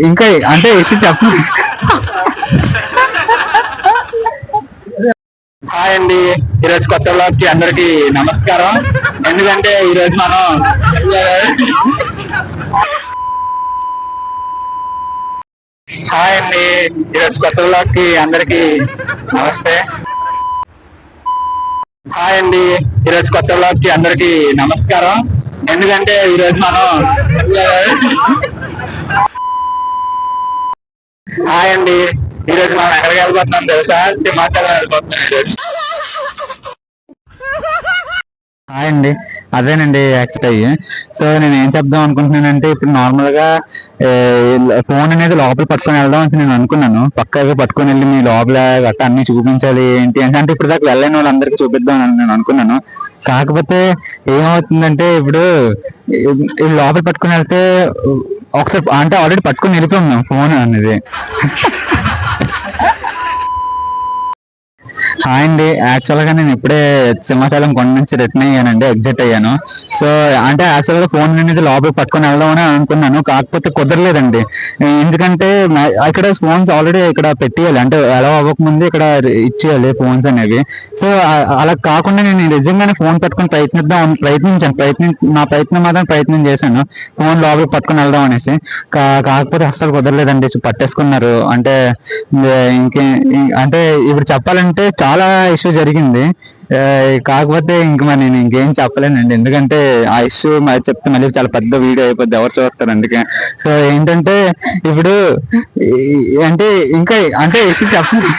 ఇంకా అంటే ఇష్యూ చెప్ప. హాయ్ అండి, ఈరోజు కొత్త బ్లాగ్ కి అందరికి నమస్కారం. ఎందుకంటే ఈరోజు మనం హాయ్ అండి, ఈరోజు కొత్త బ్లాగ్ కి అందరికి నమస్తే. హాయ్ అండి, ఈరోజు కొత్త బ్లాగ్ కి అందరికి నమస్కారం. ఎందుకంటే ఈరోజు మనం హాయ్ అండి, ఈరోజు మనం ఎక్కడికి వెళ్ళిపోతున్నాం తెలుసా? హిమాచల్ వెళ్ళిపోతున్నాం ఈరోజు. హాయ్ అండి, అదేనండి యాక్చువల్ అయ్యి. సో నేను ఏం చెప్దాం అనుకుంటున్నానంటే, ఇప్పుడు నార్మల్ గా ఫోన్ అనేది లోపల పట్టుకొని వెళ్దాం అని నేను అనుకున్నాను. పక్కగా పట్టుకొని వెళ్ళి మీ లోపల గట్ట అన్ని చూపించాలి ఏంటి అంటే ఇప్పుడు దాకా వెళ్ళని వాళ్ళందరికీ చూపిద్దాం అని నేను అనుకున్నాను. కాకపోతే ఏమవుతుందంటే ఇప్పుడు లోపల పట్టుకుని వెళ్తే ఒకసారి అంటే ఆల్రెడీ పట్టుకుని వెళ్ళిపోయాం ఫోన్ అనేది. హాయ్ అండి, యాక్చువల్ గా నేను ఇప్పుడే సింహాచలం కొండ నుంచి రిటర్న్ అయ్యానండి, ఎగ్జిట్ అయ్యాను. సో అంటే యాక్చువల్ గా ఫోన్ అనేది లోపల పట్టుకొని వెళ్దామని అనుకున్నాను, కాకపోతే కుదరలేదండి. ఎందుకంటే ఇక్కడ ఫోన్స్ ఆల్రెడీ ఇక్కడ పెట్టేయాలి, అంటే అలౌ అవ్వకముందు ఇక్కడ ఇచ్చేయాలి ఫోన్స్ అనేవి. సో అలా కాకుండా నేను నిజంగానే ఫోన్ పట్టుకొని నా ప్రయత్నం మాత్రం ప్రయత్నం చేశాను ఫోన్ లోపల పట్టుకొని వెళ్దాం అనేసి. కాకపోతే అస్సలు కుదరలేదండి, పట్టేసుకున్నారు. అంటే ఇంకే అంటే ఇప్పుడు చెప్పాలంటే చాలా ఇష్యూ జరిగింది. కాకపోతే ఇంక మరి నేను ఇంకేం చెప్పలేనండి, ఎందుకంటే ఆ ఇష్యూ మరి చెప్తే మళ్ళీ చాలా పెద్ద వీడియో అయిపోద్ది, ఎవరు చూస్తారు అందుకే. సో ఏంటంటే ఇప్పుడు అంటే ఇంకా అంటే ఇష్యూ చెప్పండి.